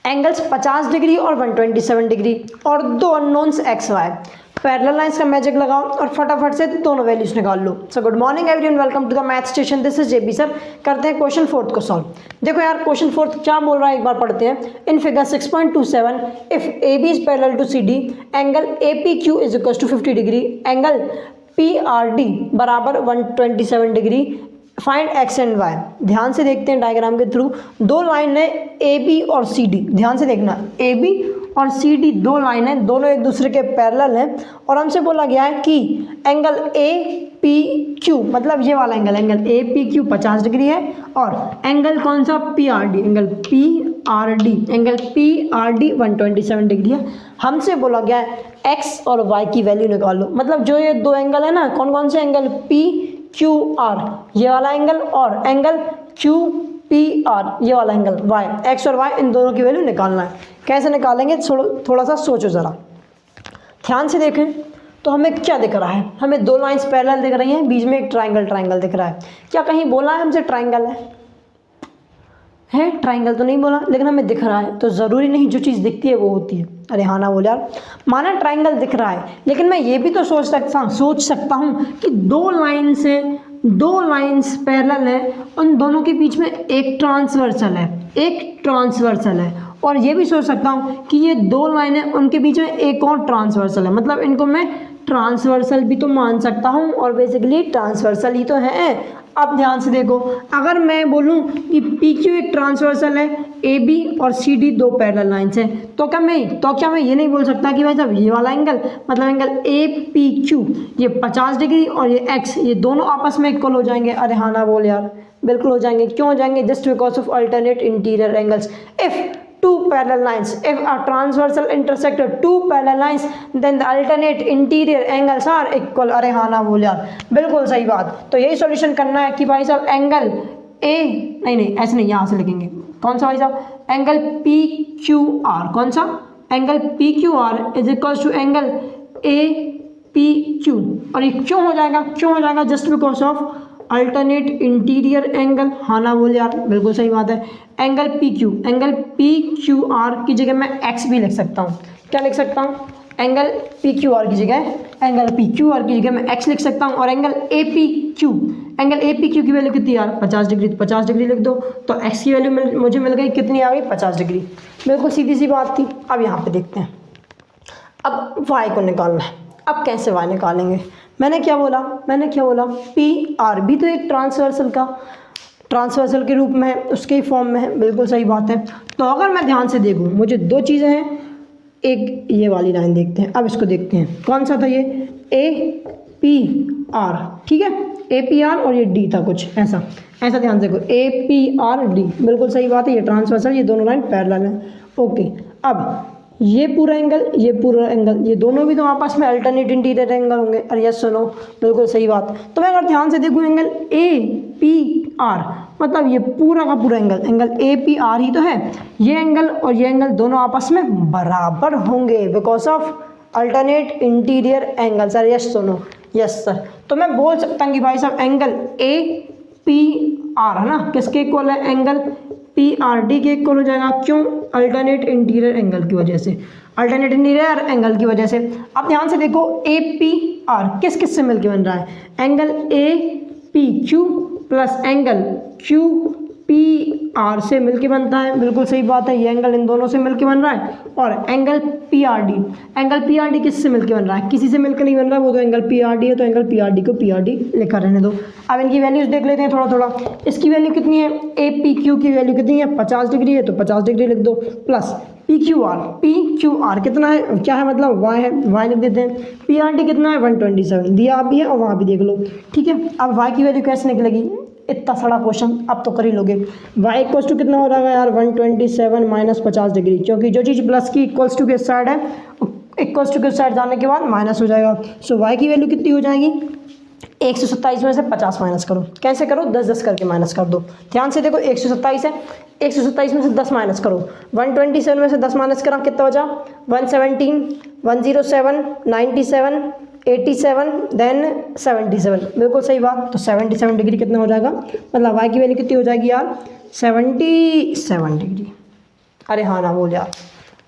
Angles 50 degree और 127 degree और दो unknowns X Y. Parallel lines का मैजिक लगाओ और फटाफट से दोनों वैल्यूज निकाल लो। So good morning everyone, welcome to the math station. This is JB sir. करते हैं क्वेश्चन फोर्थ को सॉल्व। देखो यार क्वेश्चन फोर्थ क्या बोल रहा है, एक बार पढ़ते हैं। In figure 6.27 if A B is parallel to C D, angle A P Q is equal to 50 degree, angle P R D बराबर 127 degree, find X and Y. ध्यान से देखते हैं डायग्राम के थ्रू। दो लाइन है ए बी और C D, ध्यान से देखना। ए बी और सी डी दो लाइन है, दोनों एक दूसरे के पैरेलल हैं और हमसे बोला गया है कि एंगल ए पी क्यू, मतलब ये वाला angle A P Q 50 degree है और एंगल कौन सा P R D, angle P R D 127 degree है। हमसे बोला गया है एक्स और वाई की वैल्यू निकालो। मतलब जो ये दो एंगल है ना, कौन कौन से एंगल, पी क्यू आर ये वाला एंगल और एंगल क्यू पी आर ये वाला एंगल वाई, एक्स और वाई इन दोनों की वैल्यू निकालना है। कैसे निकालेंगे, थोड़ा सा सोचो ज़रा, ध्यान से देखें। तो हमें क्या दिख रहा है, हमें दो लाइंस पैरेलल दिख रही हैं, बीच में एक ट्राइंगल दिख रहा है। क्या कहीं बोला है हमसे ट्राइंगल है ट्राइंगल तो नहीं बोला, लेकिन हमें दिख रहा है। तो ज़रूरी नहीं जो चीज़ दिखती है वो होती है। अरे हाँ ना बोले यार, माना ट्राइंगल दिख रहा है, लेकिन मैं ये भी तो सोच सकता हूँ कि दो लाइंस पैरेलल है, उन दोनों के बीच में एक ट्रांसवर्सल है। और ये भी सोच सकता हूँ कि ये दो लाइन है, उनके बीच में एक और ट्रांसवर्सल है। मतलब इनको मैं ट्रांसवर्सल भी तो मान सकता हूँ और बेसिकली ट्रांसवर्सल ही तो है। अब ध्यान से देखो, अगर मैं बोलूँ कि पी क्यू एक ट्रांसवर्सल है, ए बी और सी डी दो पैरेलल लाइंस हैं, तो क्या मैं ये नहीं बोल सकता कि भाई साहब ये वाला एंगल, मतलब एंगल ए पी क्यू ये 50 डिग्री और ये एक्स, ये दोनों आपस में इक्वल हो जाएंगे। अरे हाँ ना बोल यार, बिल्कुल हो जाएंगे। क्यों हो जाएंगे, just because of alternate interior angles. If two parallel lines, if a transversal intersect two parallel lines, then the alternate interior angles are equal। अरे हाँ ना बोल यार, बिल्कुल सही बात। तो यही सॉल्यूशन करना है कि भाई साहब एंगल ए, नहीं ऐसे नहीं, यहाँ से लिखेंगे। कौन सा भाई साहब, एंगल पी क्यू आर, कौन सा, angle P Q R is equal to angle A P Q. और ये क्यों हो जाएगा, just because of alternate interior angle. हाँ ना बोल यार, बिल्कुल सही बात है। एंगल पी क्यू आर की जगह मैं एक्स भी लिख सकता हूँ। क्या लिख सकता हूँ, एंगल पी क्यू आर की जगह मैं एक्स लिख सकता हूँ। और एंगल ए पी क्यू की वैल्यू कितनी यार, 50 डिग्री, तो 50 डिग्री लिख दो। तो एक्स की वैल्यू मुझे मिल गई, कितनी आ गई, 50 डिग्री। बिल्कुल सीधी सी बात थी। अब यहाँ पे देखते हैं, अब वाई को निकालना है। अब कैसे वाई निकालेंगे, मैंने क्या बोला, पी आर भी तो एक ट्रांसवर्सल के रूप में है, उसके फॉर्म में है। बिल्कुल सही बात है। तो अगर मैं ध्यान से देखूँ, मुझे दो चीज़ें हैं, एक ये वाली लाइन देखते हैं। अब इसको देखते हैं, कौन सा था ये, ए पी आर, ठीक है, ए पी आर और ये डी था कुछ ऐसा ध्यान से देखो, ए पी आर डी, बिल्कुल सही बात है। ये ट्रांसवर्सल, ये दोनों लाइन पैरेलल हैं। ओके, अब ये पूरा एंगल, ये दोनों भी तो आपस में अल्टरनेट इंटीरियर एंगल होंगे। अरे यस सुनो, बिल्कुल सही बात। तो मैं अगर ध्यान से देखूँ, एंगल ए पी आर, मतलब ये पूरा का पूरा एंगल ए पी आर ही तो है। ये एंगल और ये एंगल दोनों आपस में बराबर होंगे because of alternate interior angle. Sir yes सुनो, यस सर। तो मैं बोल सकता हूँ कि भाई साहब एंगल ए पी आर है ना, किसके इक्वल है, एंगल पी आर डी के इक्वल हो जाएगा। क्यों, अल्टरनेट इंटीरियर एंगल की वजह से, अब ध्यान से देखो, ए पी आर किस किस से मिलकर बन रहा है, angle A P Q plus angle Q P R से मिलके बनता है। बिल्कुल सही बात है, ये एंगल इन दोनों से मिलके बन रहा है। और एंगल पी आर डी किससे मिलके बन रहा है, किसी से मिलकर नहीं बन रहा है, वो तो एंगल पी आर डी है। तो एंगल पी आर डी को पी आर डी लिखा रहने दो। अब इनकी वैल्यूज देख लेते हैं थोड़ा। इसकी वैल्यू कितनी है, ए पी क्यू की वैल्यू कितनी है, 50 डिग्री है, तो 50 डिग्री लिख दो, प्लस पी क्यू आर कितना है, क्या है, मतलब वाई है, वाई लिख देते हैं। पी आर डी कितना है, 127 दिया आप भी है और वहाँ भी देख लो, ठीक है। अब वाई की वैल्यू कैसे निकलेगी, इतना सारा क्वेश्चन अब तो कर ही लोगे। वाई इक्वल्स टू कितना हो रहा है यार, 127 माइनस 50 डिग्री, क्योंकि जो चीज़ प्लस की इक्वल्स टू के साइड है, इक्वल्स टू के साइड जाने के बाद माइनस हो जाएगा। सो वाई की वैल्यू कितनी हो जाएगी, 127 में से 50 माइनस करो। कैसे करो, 10 करके माइनस कर दो। ध्यान से देखो, 127 है, 127 में से 10 माइनस करो। 127 में से 10 माइनस करा, कितना बचा, 117, 107, 97, 87 देन 77। बिल्कुल सही बात। तो 77 डिग्री कितना हो जाएगा, मतलब वाई की वैल्यू कितनी हो जाएगी यार, 77 डिग्री। अरे हाँ ना बोल यार,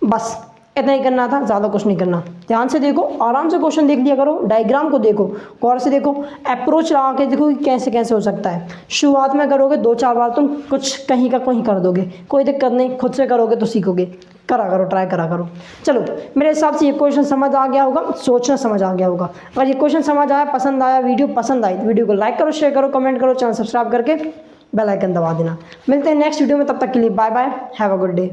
बस इतना ही करना था, ज़्यादा कुछ नहीं करना। ध्यान से देखो, आराम से क्वेश्चन देख लिया करो, डायग्राम को देखो, गौर से देखो, अप्रोच लगा के देखो कि कैसे कैसे हो सकता है। शुरुआत में करोगे 2-4 बार तुम कुछ कहीं का कहीं कर दोगे, कोई दिक्कत नहीं, खुद से करोगे तो सीखोगे। करा करो, ट्राई करा करो। चलो मेरे हिसाब से ये क्वेश्चन समझ आ गया होगा, सोचना समझ आ गया होगा। अगर ये क्वेश्चन समझ आया, पसंद आया, वीडियो पसंद आई तो वीडियो को लाइक करो, शेयर करो, कमेंट करो, चैनल सब्सक्राइब करके बेल आइकन दबा देना। मिलते हैं नेक्स्ट वीडियो में, तब तक के लिए bye bye, have a good day.